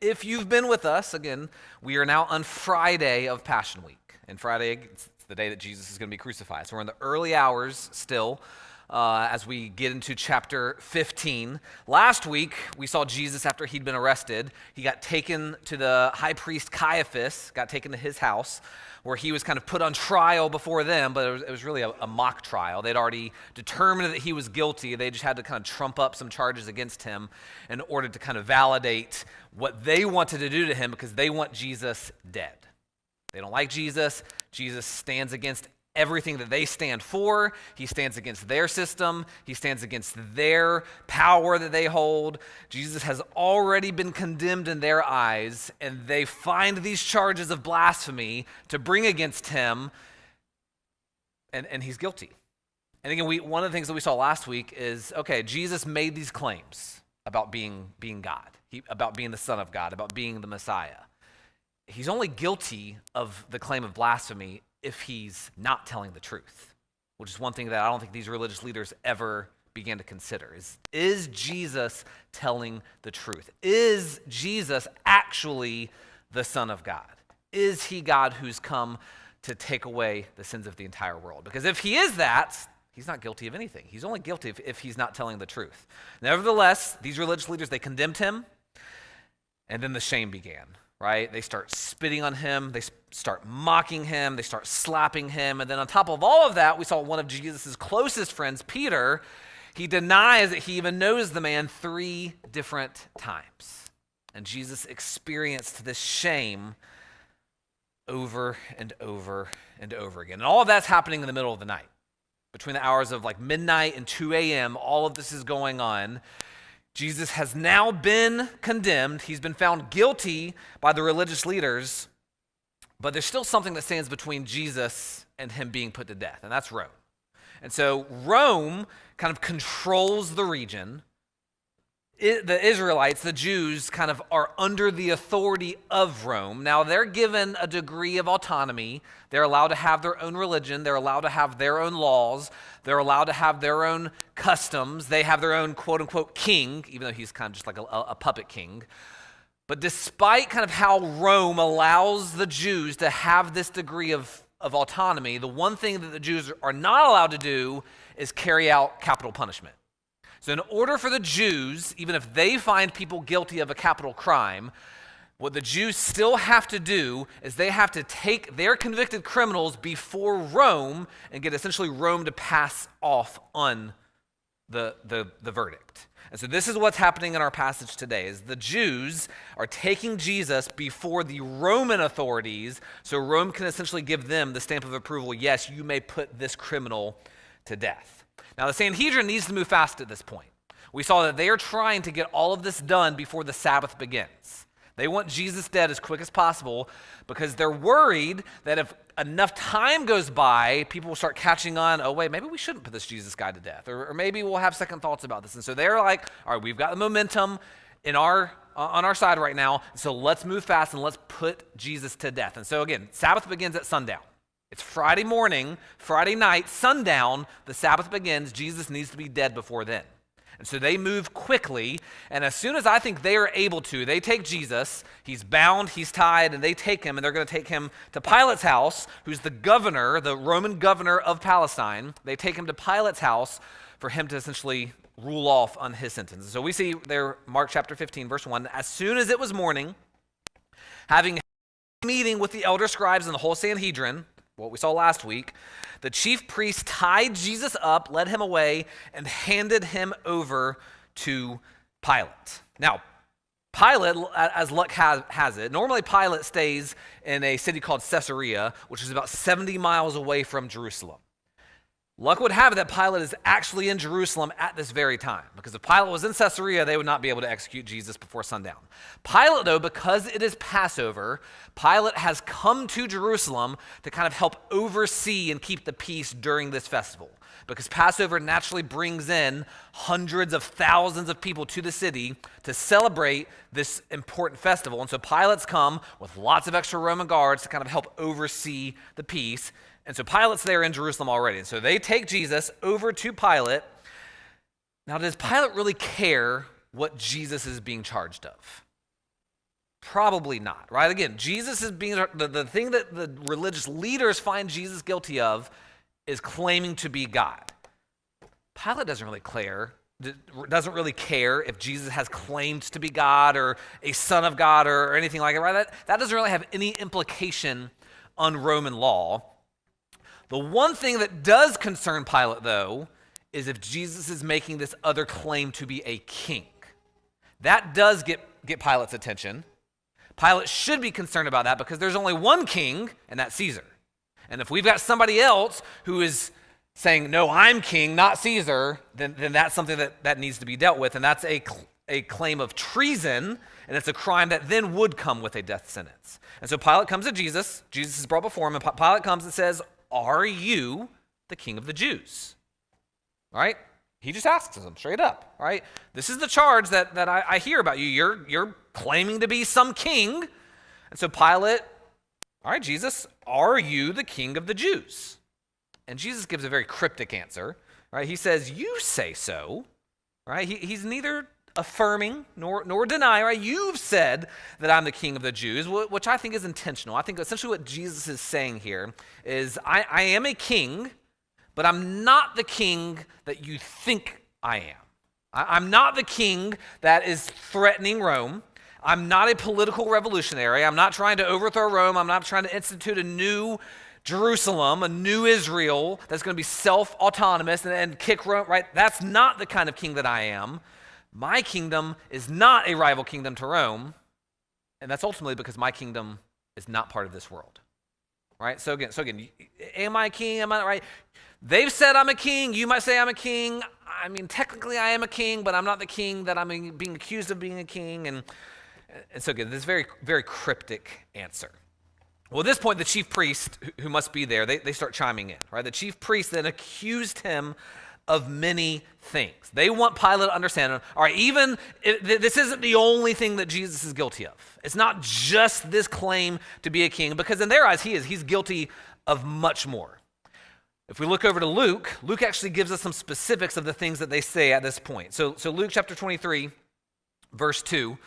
If you've been with us, again, we are now on Friday of Passion Week. And Friday, it's the day that Jesus is going to be crucified. So we're in the early hours still as we get into chapter 15. Last week, we saw Jesus after he'd been arrested. He got taken to the high priest Caiaphas, got taken to his house, where he was kind of put on trial before them, but it was really a mock trial. They'd already determined that he was guilty. They just had to kind of trump up some charges against him in order to kind of validate what they wanted to do to him, because they want Jesus dead. They don't like Jesus. Jesus stands against everything that they stand for. He stands against their system. He stands against their power that they hold. Jesus has already been condemned in their eyes, and they find these charges of blasphemy to bring against him, and he's guilty. And again, one of the things that we saw last week is, okay, Jesus made these claims about being God, about being the Son of God, about being the Messiah. He's only guilty of the claim of blasphemy if he's not telling the truth, which is one thing that I don't think these religious leaders ever began to consider. Is Jesus telling the truth? Is Jesus actually the Son of God? Is he God who's come to take away the sins of the entire world? Because if he is that, he's not guilty of anything. He's only guilty if he's not telling the truth. Nevertheless, these religious leaders, they condemned him, and then the shame began. Right? They start spitting on him. They start mocking him. They start slapping him. And then on top of all of that, we saw one of Jesus' closest friends, Peter. He denies that he even knows the man 3 different times. And Jesus experienced this shame over and over and over again. And all of that's happening in the middle of the night. Between the hours of like midnight and 2 a.m., all of this is going on. Jesus has now been condemned. He's been found guilty by the religious leaders, but there's still something that stands between Jesus and him being put to death, and that's Rome. And so Rome kind of controls the region. The Israelites, the Jews, kind of are under the authority of Rome. Now, they're given a degree of autonomy. They're allowed to have their own religion. They're allowed to have their own laws. They're allowed to have their own customs. They have their own quote-unquote king, even though he's kind of just like a puppet king. But despite kind of how Rome allows the Jews to have this degree of autonomy, the one thing that the Jews are not allowed to do is carry out capital punishment. So in order for the Jews, even if they find people guilty of a capital crime, what the Jews still have to do is they have to take their convicted criminals before Rome and get essentially Rome to pass off on the verdict. And so this is what's happening in our passage today, is the Jews are taking Jesus before the Roman authorities so Rome can essentially give them the stamp of approval. Yes, you may put this criminal to death. Now, the Sanhedrin needs to move fast at this point. We saw that they are trying to get all of this done before the Sabbath begins. They want Jesus dead as quick as possible because they're worried that if enough time goes by, people will start catching on, oh, wait, maybe we shouldn't put this Jesus guy to death, or maybe we'll have second thoughts about this. And so they're like, all right, we've got the momentum on our side right now, so let's move fast and let's put Jesus to death. And so again, Sabbath begins at sundown. It's Friday morning, Friday night, sundown, the Sabbath begins. Jesus needs to be dead before then. And so they move quickly, and as soon as I think they are able to, they take Jesus, he's bound, he's tied, and they take him, and they're going to take him to Pilate's house, who's the governor, the Roman governor of Palestine. They take him to Pilate's house for him to essentially rule off on his sentence. And so we see there, Mark chapter 15, verse 1, as soon as it was morning, having a meeting with the elder scribes and the whole Sanhedrin, what we saw last week, the chief priest tied Jesus up, led him away, and handed him over to Pilate. Now, Pilate, as luck has it, normally Pilate stays in a city called Caesarea, which is about 70 miles away from Jerusalem. Luck would have it that Pilate is actually in Jerusalem at this very time, because if Pilate was in Caesarea, they would not be able to execute Jesus before sundown. Pilate, though, because it is Passover, Pilate has come to Jerusalem to kind of help oversee and keep the peace during this festival, because Passover naturally brings in hundreds of thousands of people to the city to celebrate this important festival. And so Pilate's come with lots of extra Roman guards to kind of help oversee the peace. And so Pilate's there in Jerusalem already. And so they take Jesus over to Pilate. Now, does Pilate really care what Jesus is being charged of? Probably not, right? Again, Jesus is being, the thing that the religious leaders find Jesus guilty of is claiming to be God. Pilate doesn't really care if Jesus has claimed to be God or a son of God or anything like that, right? That doesn't really have any implication on Roman law. The one thing that does concern Pilate, though, is if Jesus is making this other claim to be a king. That does get Pilate's attention. Pilate should be concerned about that because there's only one king, and that's Caesar. And if we've got somebody else who is saying, no, I'm king, not Caesar, then that's something that needs to be dealt with, and that's a claim of treason, and it's a crime that then would come with a death sentence. And so Pilate comes to Jesus. Jesus is brought before him, and Pilate comes and says, are you the king of the Jews? All right? He just asks him straight up, right? This is the charge that I hear about you. You're claiming to be some king. And so Pilate, all right, Jesus, are you the king of the Jews? And Jesus gives a very cryptic answer, right? He says, you say so, right? He's neither affirming nor denying, right? You've said that I'm the king of the Jews, which I think is intentional. I think essentially what Jesus is saying here is I am a king, but I'm not the king that you think I am. I'm not the king that is threatening Rome. I'm not a political revolutionary. I'm not trying to overthrow Rome. I'm not trying to institute a new Jerusalem, a new Israel that's going to be self-autonomous and kick Rome, right? That's not the kind of king that I am. My kingdom is not a rival kingdom to Rome, and that's ultimately because my kingdom is not part of this world, right? So again, am I a king? Am I right? They've said I'm a king. You might say I'm a king. I mean, technically I am a king, but I'm not the king that I'm being accused of being a king. And so again, this very, very cryptic answer. Well, at this point, the chief priest, who must be there, they start chiming in, right? The chief priest then accused him of many things. They want Pilate to understand, all right, even this isn't the only thing that Jesus is guilty of. It's not just this claim to be a king, because in their eyes, he's guilty of much more. If we look over to Luke actually gives us some specifics of the things that they say at this point. So Luke chapter 23, verse 2,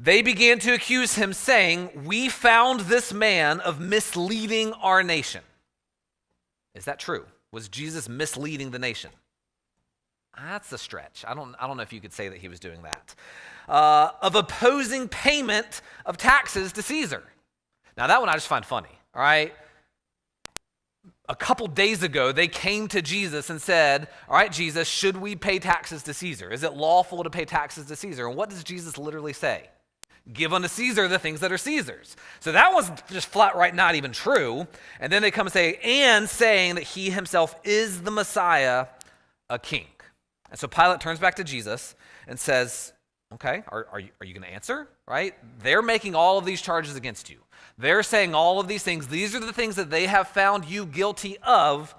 they began to accuse him, saying, we found this man of misleading our nation. Is that true? Was Jesus misleading the nation? That's a stretch. I don't know if you could say that he was doing that. Of opposing payment of taxes to Caesar. Now that one I just find funny, all right? A couple days ago, they came to Jesus and said, all right, Jesus, should we pay taxes to Caesar? Is it lawful to pay taxes to Caesar? And what does Jesus literally say? Give unto Caesar the things that are Caesar's. So that was just flat right not even true. And then they come and say, and saying that he himself is the Messiah, a king. And so Pilate turns back to Jesus and says, okay, are you going to answer? Right? They're making all of these charges against you. They're saying all of these things. These are the things that they have found you guilty of.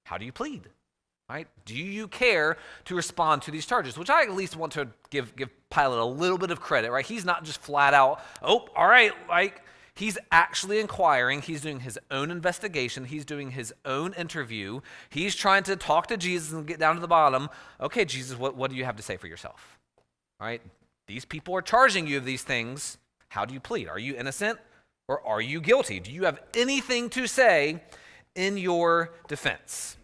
How do you plead? Right? Do you care to respond to these charges? Which I at least want to give Pilate a little bit of credit, right? He's not just flat out, oh, all right, like he's actually inquiring. He's doing his own investigation. He's doing his own interview. He's trying to talk to Jesus and get down to the bottom. Okay, Jesus, what do you have to say for yourself? All right? These people are charging you of these things. How do you plead? Are you innocent or are you guilty? Do you have anything to say in your defense?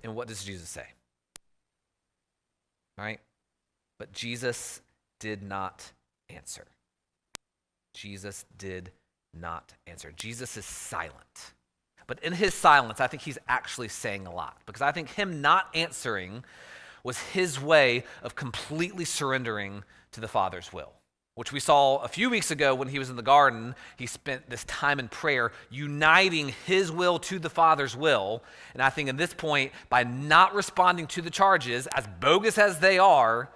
And what does Jesus say? All right? But Jesus did not answer. Jesus did not answer. Jesus is silent. But in his silence, I think he's actually saying a lot. Because I think him not answering was his way of completely surrendering to the Father's will. Which we saw a few weeks ago when he was in the garden. He spent this time in prayer uniting his will to the Father's will. And I think at this point, by not responding to the charges, as bogus as they are,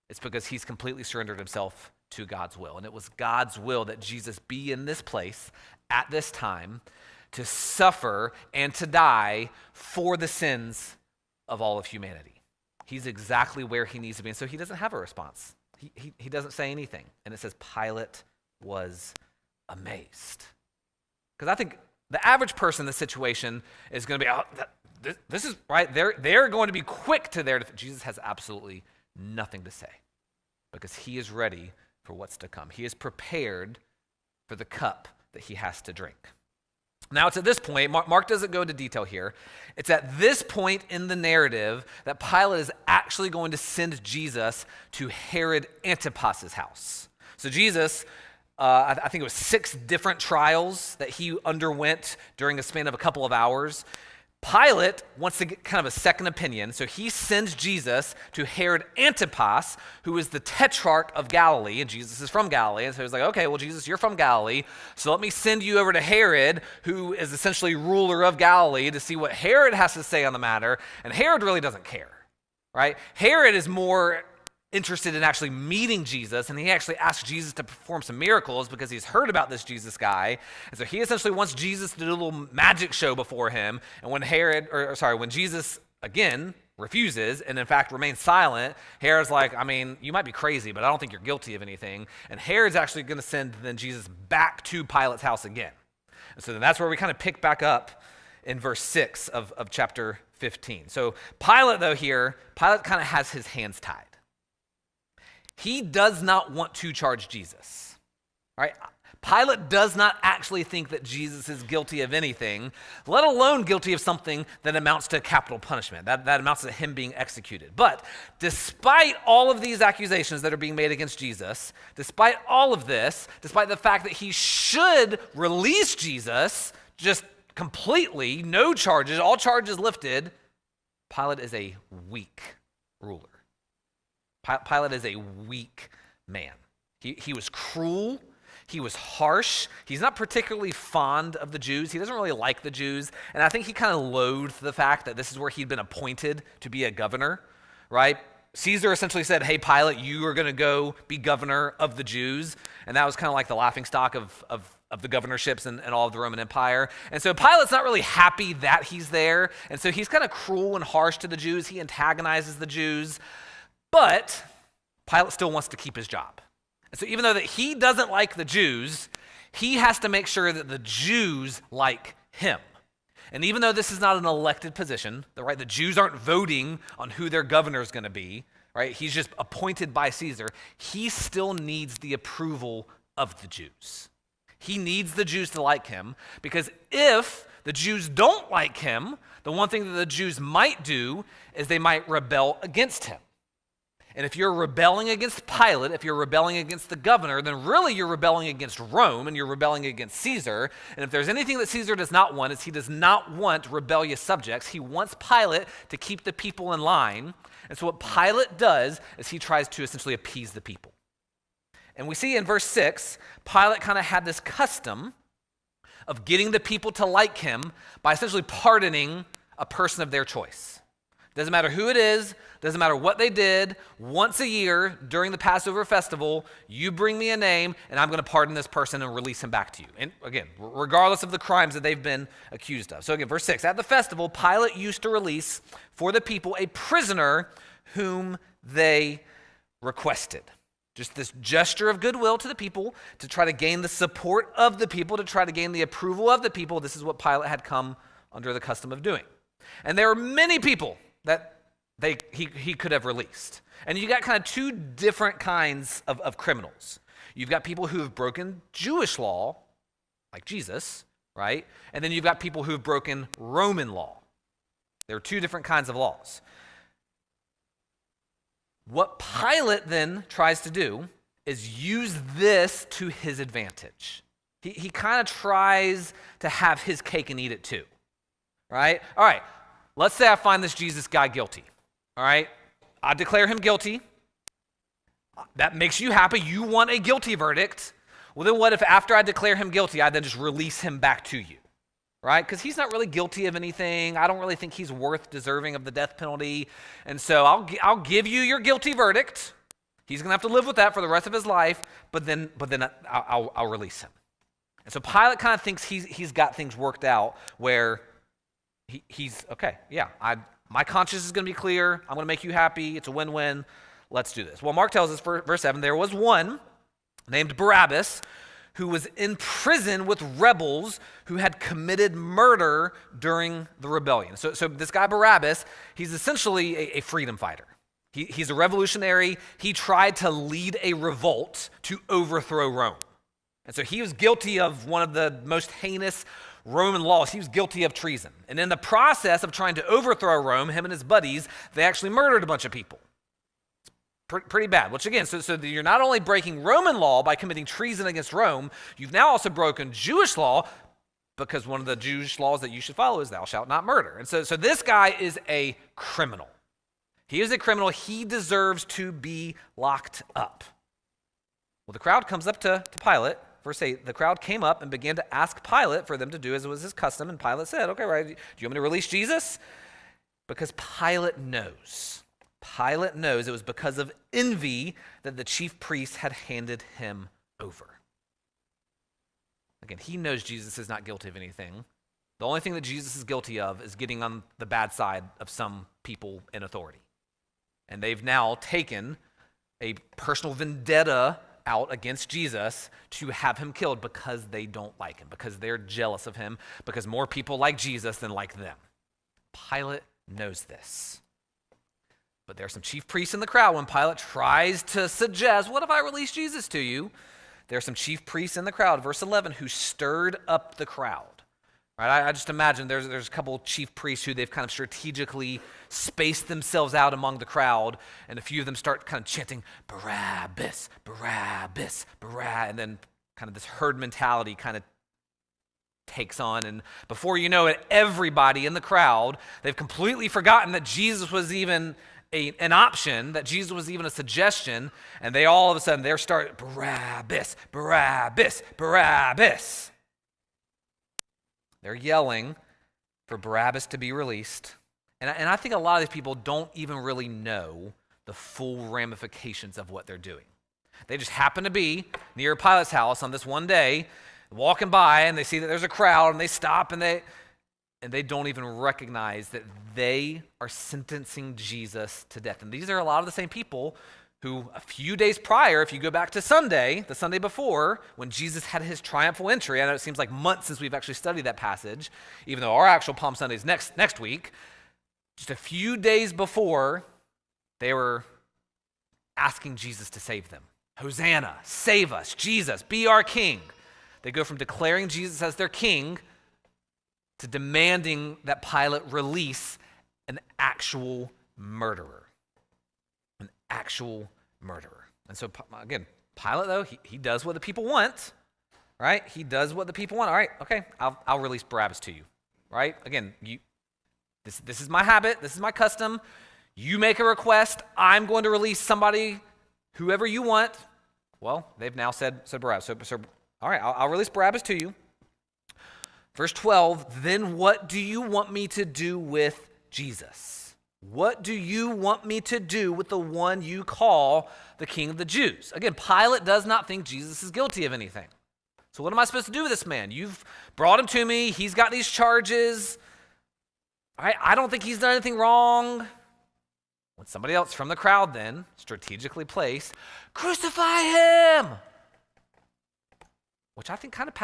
it's because he's completely surrendered himself to God's will. And it was God's will that Jesus be in this place at this time to suffer and to die for the sins of all of humanity. He's exactly where he needs to be. And so he doesn't have a response. He doesn't say anything. And it says Pilate was amazed. Because I think the average person in this situation is going to be, oh, this is right. They're going to be quick to their defense. Jesus has absolutely nothing to say because he is ready for what's to come. He is prepared for the cup that he has to drink. Now, it's at this point, Mark doesn't go into detail here. It's at this point in the narrative that Pilate is actually going to send Jesus to Herod Antipas's house. So Jesus, I think it was 6 different trials that he underwent during a span of a couple of hours. Pilate wants to get kind of a second opinion, so he sends Jesus to Herod Antipas, who is the tetrarch of Galilee, and Jesus is from Galilee, and so he's like, okay, well, Jesus, you're from Galilee, so let me send you over to Herod, who is essentially ruler of Galilee, to see what Herod has to say on the matter, and Herod really doesn't care, right? Herod is more interested in actually meeting Jesus, and he actually asks Jesus to perform some miracles because he's heard about this Jesus guy, and so he essentially wants Jesus to do a little magic show before him. And when Jesus again refuses and in fact remains silent, Herod's like, I mean, you might be crazy, but I don't think you're guilty of anything. And Herod's actually going to send then Jesus back to Pilate's house again. And so then that's where we kind of pick back up in verse 6 of chapter 15. So Pilate kind of has his hands tied. He does not want to charge Jesus, right? Pilate does not actually think that Jesus is guilty of anything, let alone guilty of something that amounts to capital punishment, that amounts to him being executed. But despite all of these accusations that are being made against Jesus, despite all of this, despite the fact that he should release Jesus just completely, no charges, all charges lifted, Pilate is a weak ruler. Pilate is a weak man. He was cruel. He was harsh. He's not particularly fond of the Jews. He doesn't really like the Jews. And I think he kind of loathed the fact that this is where he'd been appointed to be a governor, right? Caesar essentially said, hey, Pilate, you are going to go be governor of the Jews. And that was kind of like the laughingstock of the governorships and all of the Roman Empire. And so Pilate's not really happy that he's there. And so he's kind of cruel and harsh to the Jews. He antagonizes the Jews. But Pilate still wants to keep his job. And so even though that he doesn't like the Jews, he has to make sure that the Jews like him. And even though this is not an elected position, right, the Jews aren't voting on who their governor is going to be, right? He's just appointed by Caesar. He still needs the approval of the Jews. He needs the Jews to like him, because if the Jews don't like him, the one thing that the Jews might do is they might rebel against him. And if you're rebelling against Pilate, if you're rebelling against the governor, then really you're rebelling against Rome and you're rebelling against Caesar. And if there's anything that Caesar does not want, is he does not want rebellious subjects. He wants Pilate to keep the people in line. And so what Pilate does is he tries to essentially appease the people. And we see in verse 6, Pilate kind of had this custom of getting the people to like him by essentially pardoning a person of their choice. Doesn't matter who it is, doesn't matter what they did. Once a year during the Passover festival, you bring me a name and I'm going to pardon this person and release him back to you. And again, regardless of the crimes that they've been accused of. So again, verse 6, at the festival, Pilate used to release for the people a prisoner whom they requested. Just this gesture of goodwill to the people to try to gain the support of the people, to try to gain the approval of the people. This is what Pilate had come under the custom of doing. And there are many people that he could have released. And you got kind of 2 different kinds of criminals. You've got people who have broken Jewish law, like Jesus, right? And then you've got people who have broken Roman law. There are 2 different kinds of laws. What Pilate then tries to do is use this to his advantage. He kind of tries to have his cake and eat it too, right? All right, let's say I find this Jesus guy guilty. All right, I declare him guilty. That makes you happy. You want a guilty verdict. Well, then what if after I declare him guilty, I then just release him back to you, right? Because he's not really guilty of anything. I don't really think he's worth deserving of the death penalty. And so I'll give you your guilty verdict. He's going to have to live with that for the rest of his life, but then I'll release him. And so Pilate kind of thinks he's got things worked out where he's, okay, yeah, my conscience is going to be clear. I'm going to make you happy. It's a win-win. Let's do this. Well, Mark tells us, verse 7, there was one named Barabbas who was in prison with rebels who had committed murder during the rebellion. So this guy Barabbas, he's essentially a freedom fighter. He's a revolutionary. He tried to lead a revolt to overthrow Rome. And so he was guilty of one of the most heinous Roman laws. He was guilty of treason. And in the process of trying to overthrow Rome, him and his buddies, they actually murdered a bunch of people. It's pretty bad. Which again, so you're not only breaking Roman law by committing treason against Rome, you've now also broken Jewish law, because one of the Jewish laws that you should follow is thou shalt not murder. And so this guy is a criminal. He is a criminal. He deserves to be locked up. Well, the crowd comes up to Pilate. Verse 8, the crowd came up and began to ask Pilate for them to do as was his custom. And Pilate said, okay, right, do you want me to release Jesus? Because Pilate knows. Pilate knows it was because of envy that the chief priests had handed him over. Again, he knows Jesus is not guilty of anything. The only thing that Jesus is guilty of is getting on the bad side of some people in authority. And they've now taken a personal vendetta out against Jesus to have him killed because they don't like him, because they're jealous of him, because more people like Jesus than like them. Pilate knows this. But there are some chief priests in the crowd when Pilate tries to suggest, what if I release Jesus to you? There are some chief priests in the crowd, verse 11, who stirred up the crowd. Right? I just imagine there's a couple chief priests who they've kind of strategically spaced themselves out among the crowd, and a few of them start kind of chanting, Barabbas, Barabbas, Barabbas, and then kind of this herd mentality kind of takes on, and before you know it, everybody in the crowd, they've completely forgotten that Jesus was even an option, that Jesus was even a suggestion, and they all of a sudden, they're starting, Barabbas, Barabbas, Barabbas. They're yelling for Barabbas to be released. And I think a lot of these people don't even really know the full ramifications of what they're doing. They just happen to be near Pilate's house on this one day, walking by, and they see that there's a crowd, and they stop, and they don't even recognize that they are sentencing Jesus to death. And these are a lot of the same people who a few days prior, if you go back to Sunday, the Sunday before, when Jesus had his triumphal entry, I know it seems like months since we've actually studied that passage, even though our actual Palm Sunday is next week, just a few days before, they were asking Jesus to save them. Hosanna, save us, Jesus, be our king. They go from declaring Jesus as their king to demanding that Pilate release an actual murderer. An actual murderer. And so, again, Pilate, though, he does what the people want, right? He does what the people want. All right, okay, I'll release Barabbas to you, right? Again, this is my habit. This is my custom. You make a request. I'm going to release somebody, whoever you want. Well, they've now said Barabbas. So all right, I'll release Barabbas to you. Verse 12, then what do you want me to do with Jesus? What do you want me to do with the one you call the King of the Jews? Again, Pilate does not think Jesus is guilty of anything. So what am I supposed to do with this man? You've brought him to me. He's got these charges. I don't think he's done anything wrong. When somebody else from the crowd then strategically placed, crucify him! Which I think kind of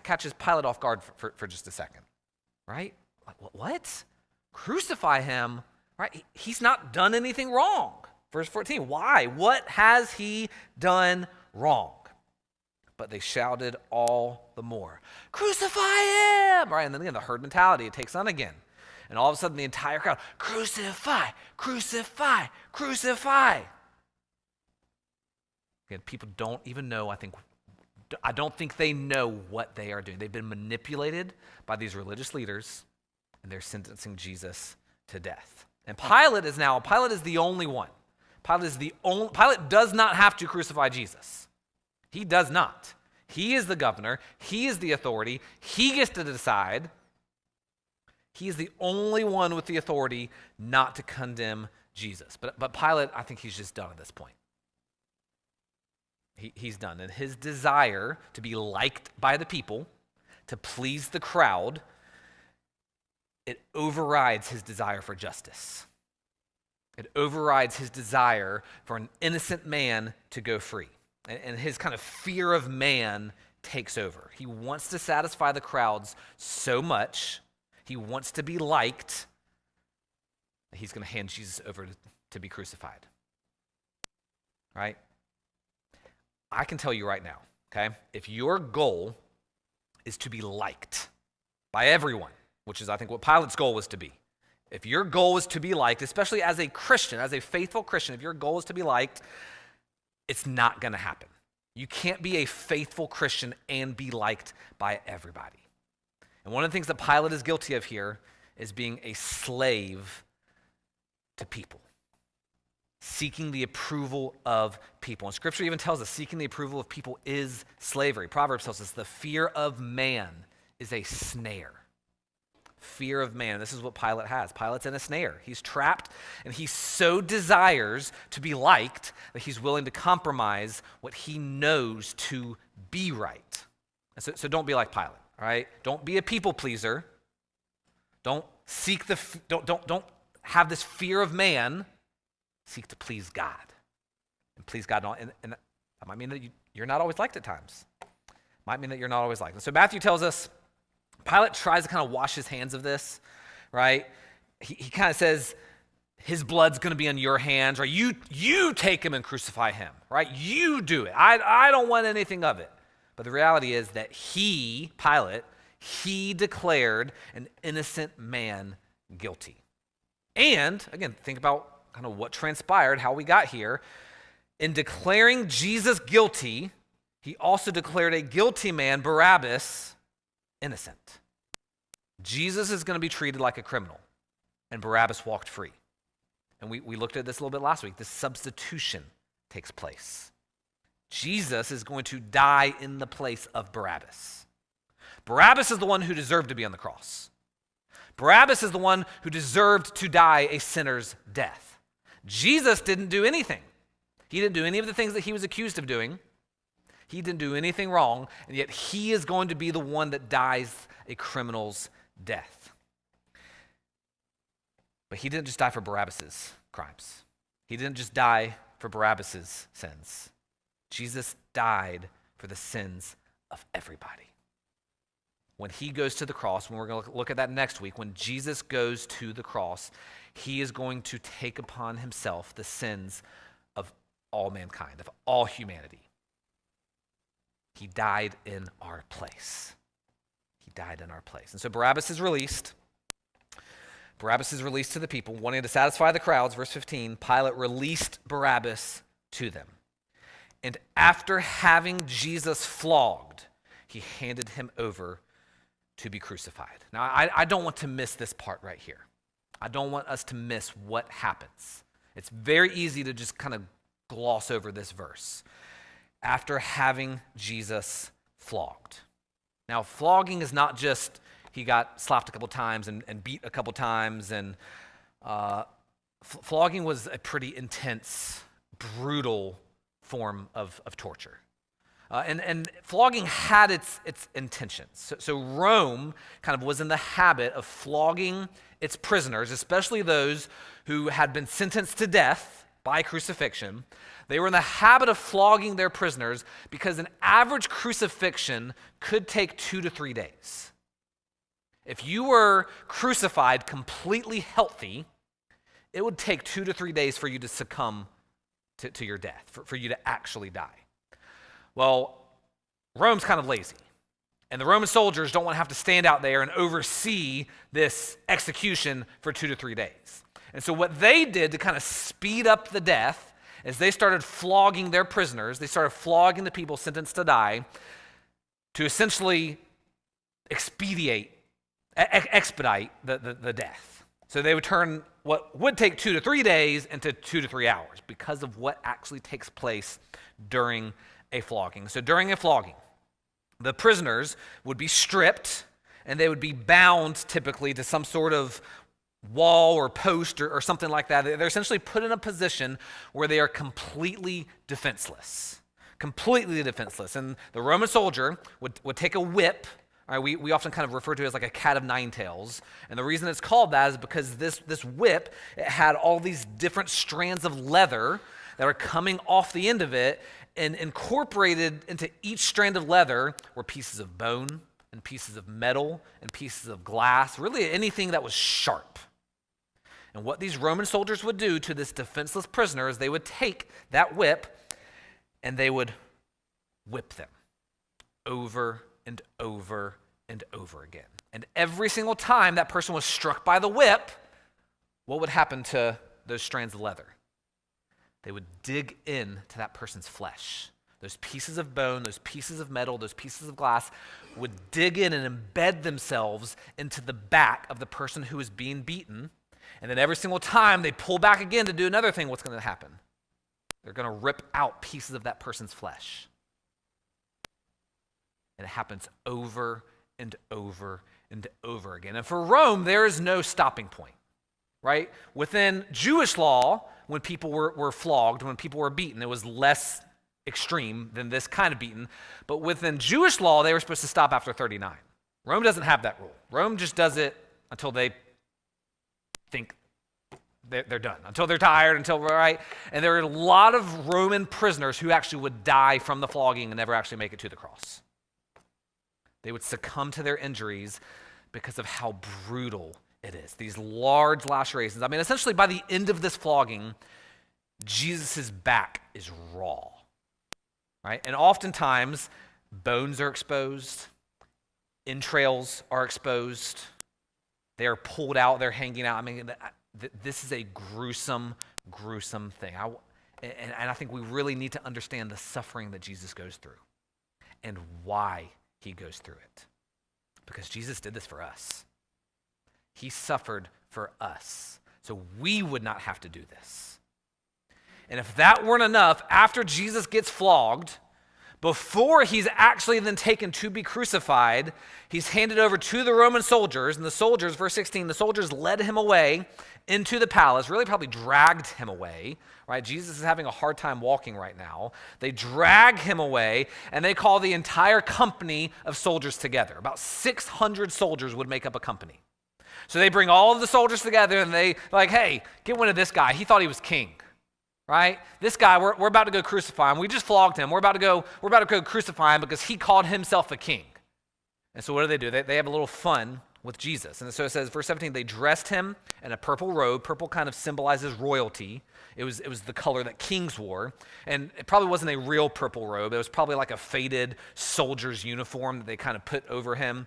catches Pilate off guard for just a second, right? Like, what? Crucify him? Right? He's not done anything wrong. Verse 14, why? What has he done wrong? But they shouted all the more, crucify him! Right? And then again, the herd mentality, it takes on again. And all of a sudden, the entire crowd, crucify, crucify, crucify. Again, people don't even know, I don't think they know what they are doing. They've been manipulated by these religious leaders, and they're sentencing Jesus to death. And Pilate is the only one. Pilate does not have to crucify Jesus. He does not. He is the governor. He is the authority. He gets to decide. He is the only one with the authority not to condemn Jesus. But Pilate, I think he's just done at this point. He's done. And his desire to be liked by the people, to please the crowd, it overrides his desire for justice. It overrides his desire for an innocent man to go free. And his kind of fear of man takes over. He wants to satisfy the crowds so much. He wants to be liked. He's going to hand Jesus over to be crucified. Right? I can tell you right now, okay? If your goal is to be liked by everyone, which is I think what Pilate's goal was to be. If your goal is to be liked, especially as a Christian, as a faithful Christian, if your goal is to be liked, it's not going to happen. You can't be a faithful Christian and be liked by everybody. And one of the things that Pilate is guilty of here is being a slave to people, seeking the approval of people. And Scripture even tells us seeking the approval of people is slavery. Proverbs tells us the fear of man is a snare. Fear of man. This is what Pilate has. Pilate's in a snare. He's trapped, and he so desires to be liked that he's willing to compromise what he knows to be right. And so don't be like Pilate, all right? Don't be a people pleaser. Don't seek don't have this fear of man. Seek to please God. And please God. And that might mean that you're not always liked at times. Might mean that you're not always liked. And so Matthew tells us, Pilate tries to kind of wash his hands of this, right? He kind of says, his blood's going to be on your hands, right? You take him and crucify him, right? You do it. I don't want anything of it. But the reality is that Pilate, he declared an innocent man guilty. And, again, think about kind of what transpired, how we got here. In declaring Jesus guilty, he also declared a guilty man, Barabbas, innocent. Jesus is going to be treated like a criminal, and Barabbas walked free. And we looked at this a little bit last week. This substitution takes place. Jesus is going to die in the place of Barabbas. Barabbas is the one who deserved to be on the cross. Barabbas is the one who deserved to die a sinner's death. Jesus didn't do anything. He didn't do any of the things that he was accused of doing. He didn't do anything wrong, and yet he is going to be the one that dies a criminal's death. But he didn't just die for Barabbas' crimes. He didn't just die for Barabbas' sins. Jesus died for the sins of everybody. When he goes to the cross, when we're going to look at that next week, when Jesus goes to the cross, he is going to take upon himself the sins of all mankind, of all humanity. He died in our place. He died in our place. And so Barabbas is released. Barabbas is released to the people, wanting to satisfy the crowds. Verse 15, Pilate released Barabbas to them. And after having Jesus flogged, he handed him over to be crucified. Now, I don't want to miss this part right here. I don't want us to miss what happens. It's very easy to just kind of gloss over this verse. After having Jesus flogged. Now, flogging is not just he got slapped a couple times and beat a couple times. And flogging was a pretty intense, brutal form of torture. And flogging had its intentions. So Rome kind of was in the habit of flogging its prisoners, especially those who had been sentenced to death by crucifixion. They were in the habit of flogging their prisoners because an average crucifixion could take 2 to 3 days. If you were crucified completely healthy, it would take 2 to 3 days for you to succumb to your death, for you to actually die. Well, Rome's kind of lazy. And the Roman soldiers don't want to have to stand out there and oversee this execution for 2 to 3 days. And so what they did to kind of speed up the death is they started flogging their prisoners. They started flogging the people sentenced to die to essentially expedite the death. So they would turn what would take 2 to 3 days into 2 to 3 hours because of what actually takes place during a flogging. So during a flogging, the prisoners would be stripped and they would be bound typically to some sort of wall or post or something like that. They're essentially put in a position where they are completely defenseless. Completely defenseless. And the Roman soldier would take a whip. All right, we often kind of refer to it as like a cat of nine tails. And the reason it's called that is because this whip, it had all these different strands of leather that are coming off the end of it, and incorporated into each strand of leather were pieces of bone and pieces of metal and pieces of glass, really anything that was sharp. And what these Roman soldiers would do to this defenseless prisoner is they would take that whip and they would whip them over and over and over again. And every single time that person was struck by the whip, what would happen to those strands of leather? They would dig into that person's flesh. Those pieces of bone, those pieces of metal, those pieces of glass would dig in and embed themselves into the back of the person who was being beaten. And then every single time they pull back again to do another thing, what's going to happen? They're going to rip out pieces of that person's flesh. And it happens over and over and over again. And for Rome, there is no stopping point, right? Within Jewish law, when people were flogged, when people were beaten, it was less extreme than this kind of beating. But within Jewish law, they were supposed to stop after 39. Rome doesn't have that rule. Rome just does it until they think they're done, until they're tired, right? And there are a lot of Roman prisoners who actually would die from the flogging and never actually make it to the cross. They would succumb to their injuries because of how brutal it is. These large lacerations. I mean, essentially by the end of this flogging, Jesus' back is raw. Right? And oftentimes, bones are exposed, entrails are exposed, they are pulled out, they're hanging out. I mean, this is a gruesome, gruesome thing. And I think we really need to understand the suffering that Jesus goes through and why he goes through it. Because Jesus did this for us. He suffered for us, so we would not have to do this. And if that weren't enough, after Jesus gets flogged, before he's actually then taken to be crucified, he's handed over to the Roman soldiers, and the soldiers, verse 16, the soldiers led him away into the palace, really probably dragged him away, right? Jesus is having a hard time walking right now. They drag him away, and they call the entire company of soldiers together. About 600 soldiers would make up a company. So they bring all of the soldiers together, and they like, hey, get one of this guy. He thought he was king. Right? This guy, we're about to go crucify him. We just flogged him. We're about to go crucify him because he called himself a king. And so what do? They have a little fun with Jesus. And so it says, verse 17, they dressed him in a purple robe. Purple kind of symbolizes royalty. It was the color that kings wore. And it probably wasn't a real purple robe. It was probably like a faded soldier's uniform that they kind of put over him.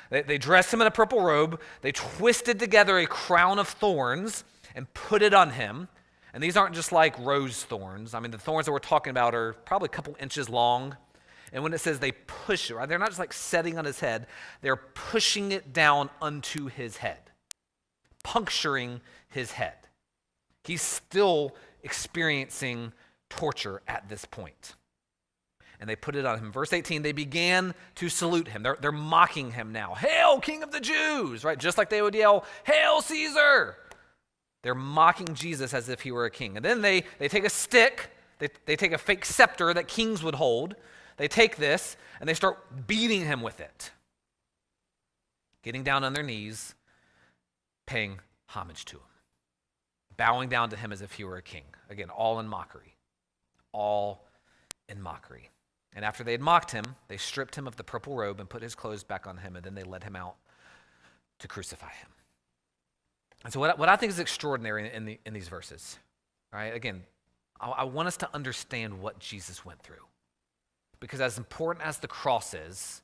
They dressed him in a purple robe. They twisted together a crown of thorns and put it on him. And these aren't just like rose thorns. I mean, the thorns that we're talking about are probably a couple inches long. And when it says they push it, right, they're not just like setting on his head. They're pushing it down onto his head, puncturing his head. He's still experiencing torture at this point. And they put it on him. Verse 18, they began to salute him. They're mocking him now. Hail, King of the Jews, right? Just like they would yell, Hail, Caesar. They're mocking Jesus as if he were a king. And then they take a stick, they take a fake scepter that kings would hold. They take this and they start beating him with it. Getting down on their knees, paying homage to him. Bowing down to him as if he were a king. Again, all in mockery. All in mockery. And after they had mocked him, they stripped him of the purple robe and put his clothes back on him, and then they led him out to crucify him. And so what I think is extraordinary in these verses, all right, again, I want us to understand what Jesus went through. Because as important as the cross is,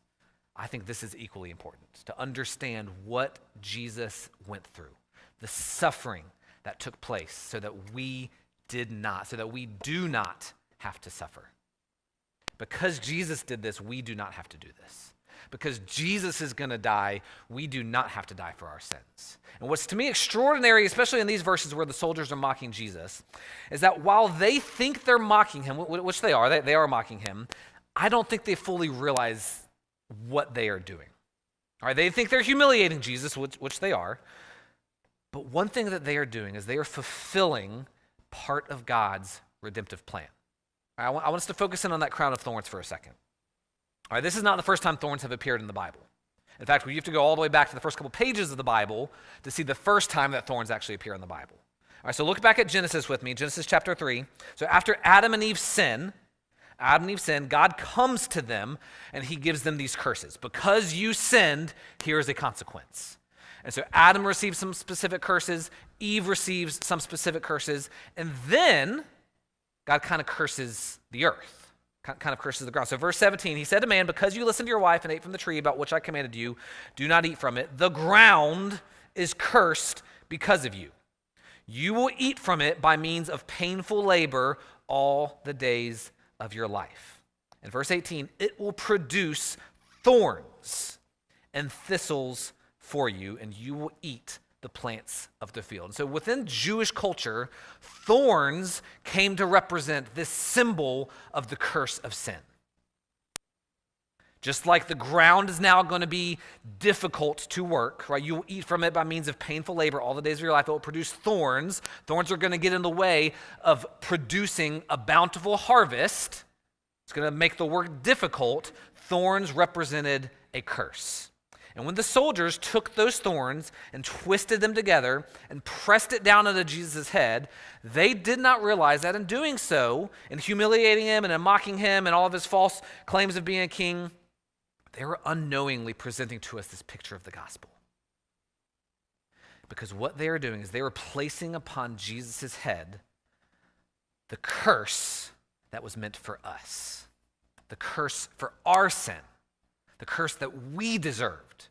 I think this is equally important, to understand what Jesus went through, the suffering that took place so that we do not have to suffer. Because Jesus did this, we do not have to do this. Because Jesus is going to die, we do not have to die for our sins. And what's to me extraordinary, especially in these verses where the soldiers are mocking Jesus, is that while they think they're mocking him, which they are mocking him, I don't think they fully realize what they are doing. All right, they think they're humiliating Jesus, which they are. But one thing that they are doing is they are fulfilling part of God's redemptive plan. All right, I want us to focus in on that crown of thorns for a second. All right, this is not the first time thorns have appeared in the Bible. In fact, we have to go all the way back to the first couple pages of the Bible to see the first time that thorns actually appear in the Bible. All right, so look back at Genesis with me, Genesis chapter 3. So after Adam and Eve sin, God comes to them and he gives them these curses. Because you sinned, here is a consequence. And so Adam receives some specific curses, Eve receives some specific curses, and then God kind of curses the earth, kind of curses the ground. So verse 17, he said to man, because you listened to your wife and ate from the tree about which I commanded you, do not eat from it. The ground is cursed because of you. You will eat from it by means of painful labor all the days of your life. In verse 18, it will produce thorns and thistles for you, and you will eat the plants of the field. And so within Jewish culture, thorns came to represent this symbol of the curse of sin. Just like the ground is now going to be difficult to work, right? You will eat from it by means of painful labor all the days of your life. It will produce thorns. Thorns are going to get in the way of producing a bountiful harvest. It's going to make the work difficult. Thorns represented a curse. And when the soldiers took those thorns and twisted them together and pressed it down into Jesus' head, they did not realize that in doing so, in humiliating him and in mocking him and all of his false claims of being a king, they were unknowingly presenting to us this picture of the gospel. Because what they were doing is they were placing upon Jesus' head the curse that was meant for us, the curse for our sin. The curse that we deserved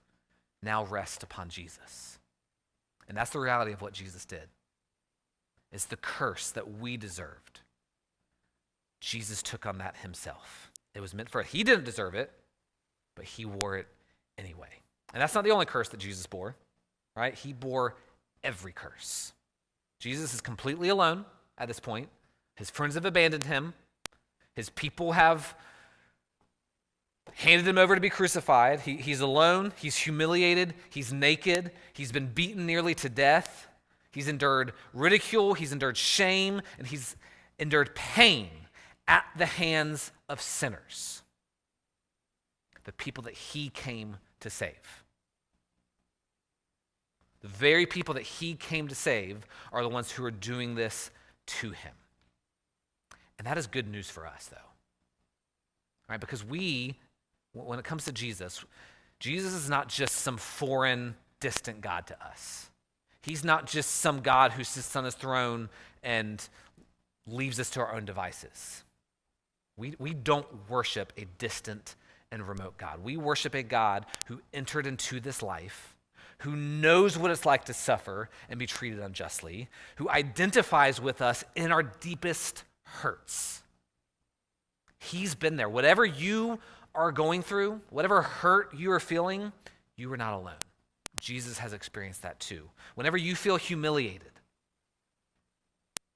now rests upon Jesus. And that's the reality of what Jesus did. It's the curse that we deserved. Jesus took on that himself. It was meant for it. He didn't deserve it, but he wore it anyway. And that's not the only curse that Jesus bore, right? He bore every curse. Jesus is completely alone at this point. His friends have abandoned him. His people have handed him over to be crucified. He's alone. He's humiliated. He's naked. He's been beaten nearly to death. He's endured ridicule. He's endured shame. And he's endured pain at the hands of sinners, the people that he came to save. The very people that he came to save are the ones who are doing this to him. And that is good news for us, though. Right? Because when it comes to Jesus, Jesus is not just some foreign, distant God to us. He's not just some God who sits on his throne and leaves us to our own devices. We don't worship a distant and remote God. We worship a God who entered into this life, who knows what it's like to suffer and be treated unjustly, who identifies with us in our deepest hurts. He's been there. Whatever you are going through, whatever hurt you are feeling, you are not alone. Jesus has experienced that too. Whenever you feel humiliated,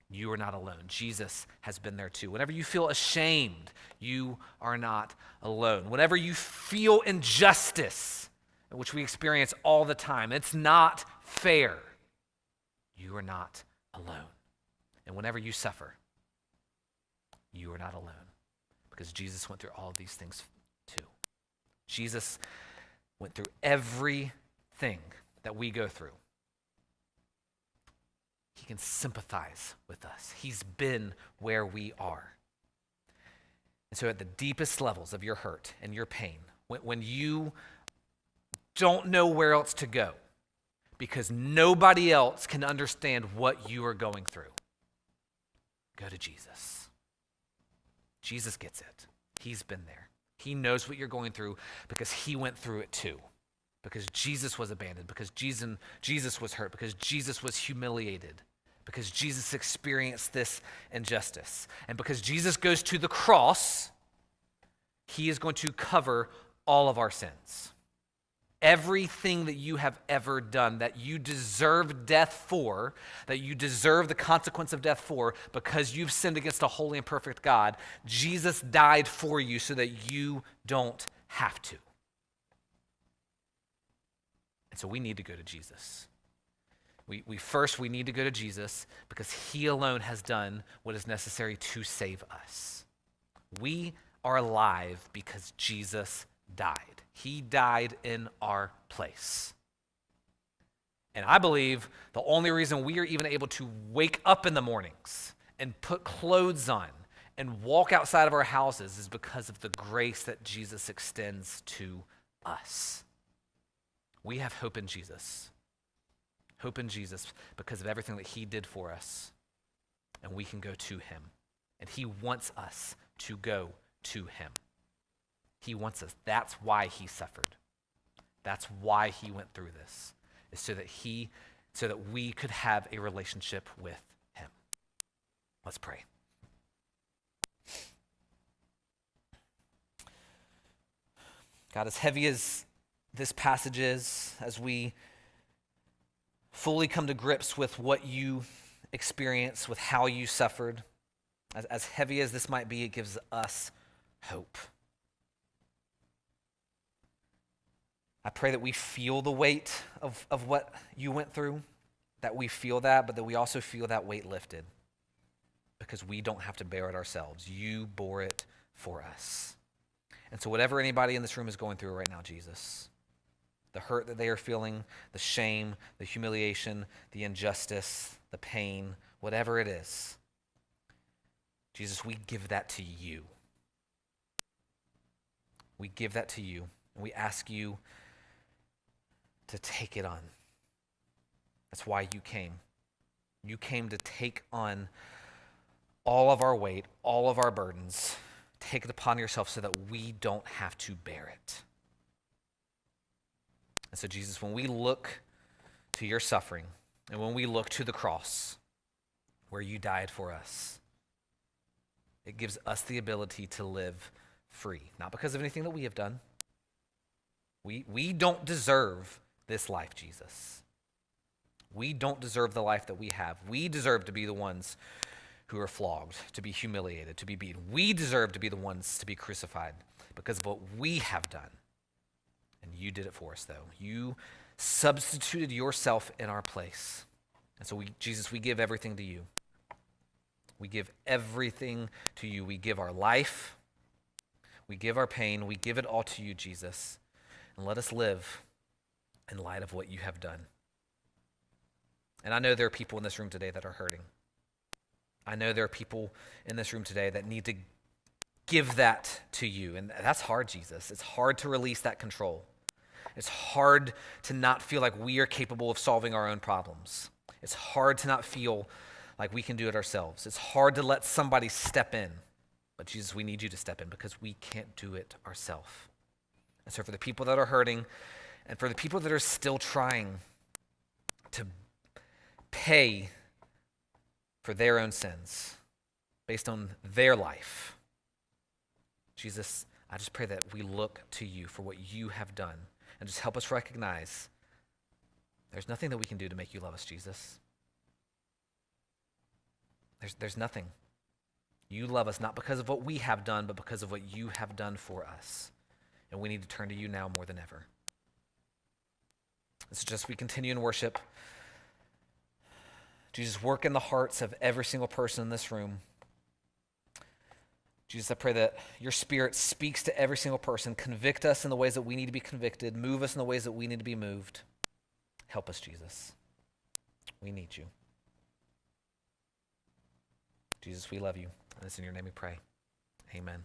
you are not alone. Jesus has been there too. Whenever you feel ashamed, you are not alone. Whenever you feel injustice, which we experience all the time, it's not fair, you are not alone. And whenever you suffer, you are not alone, because Jesus went through all of these things too. Jesus went through everything that we go through. He can sympathize with us. He's been where we are. And so at the deepest levels of your hurt and your pain, when you don't know where else to go because nobody else can understand what you are going through, go to Jesus. Jesus gets it. He's been there. He knows what you're going through because he went through it too. Because Jesus was abandoned, because Jesus was hurt, because Jesus was humiliated, because Jesus experienced this injustice. And because Jesus goes to the cross, he is going to cover all of our sins. Everything that you have ever done that you deserve death for, that you deserve the consequence of death for, because you've sinned against a holy and perfect God, Jesus died for you so that you don't have to. And so we need to go to Jesus. We need to go to Jesus because he alone has done what is necessary to save us. We are alive because Jesus died. He died in our place. And I believe the only reason we are even able to wake up in the mornings and put clothes on and walk outside of our houses is because of the grace that Jesus extends to us. We have hope in Jesus. Hope in Jesus because of everything that he did for us. And we can go to him. And he wants us to go to him. He wants us. That's why he suffered. That's why he went through this. Is so that we could have a relationship with him. Let's pray. God, as heavy as this passage is, as we fully come to grips with what you experienced, with how you suffered, as heavy as this might be, it gives us hope. I pray that we feel the weight of what you went through, that we feel that, but that we also feel that weight lifted because we don't have to bear it ourselves. You bore it for us. And so whatever anybody in this room is going through right now, Jesus, the hurt that they are feeling, the shame, the humiliation, the injustice, the pain, whatever it is, Jesus, we give that to you. We give that to you, and we ask you to take it on. That's why you came. You came to take on all of our weight, all of our burdens. Take it upon yourself so that we don't have to bear it. And so, Jesus, when we look to your suffering and when we look to the cross where you died for us, it gives us the ability to live free, not because of anything that we have done. We don't deserve this life, Jesus. We don't deserve the life that we have. We deserve to be the ones who are flogged, to be humiliated, to be beaten. We deserve to be the ones to be crucified because of what we have done. And you did it for us, though. You substituted yourself in our place. And so, Jesus, we give everything to you. We give everything to you. We give our life. We give our pain. We give it all to you, Jesus. And let us live in light of what you have done. And I know there are people in this room today that are hurting. I know there are people in this room today that need to give that to you. And that's hard, Jesus. It's hard to release that control. It's hard to not feel like we are capable of solving our own problems. It's hard to not feel like we can do it ourselves. It's hard to let somebody step in. But Jesus, we need you to step in because we can't do it ourselves. And so for the people that are hurting and for the people that are still trying to pay for their own sins based on their life, Jesus, I just pray that we look to you for what you have done and just help us recognize there's nothing that we can do to make you love us, Jesus. There's nothing. You love us not because of what we have done, but because of what you have done for us. And we need to turn to you now more than ever. It's just we continue in worship. Jesus, work in the hearts of every single person in this room. Jesus, I pray that your Spirit speaks to every single person. Convict us in the ways that we need to be convicted. Move us in the ways that we need to be moved. Help us, Jesus. We need you. Jesus, we love you. And it's in your name we pray. Amen.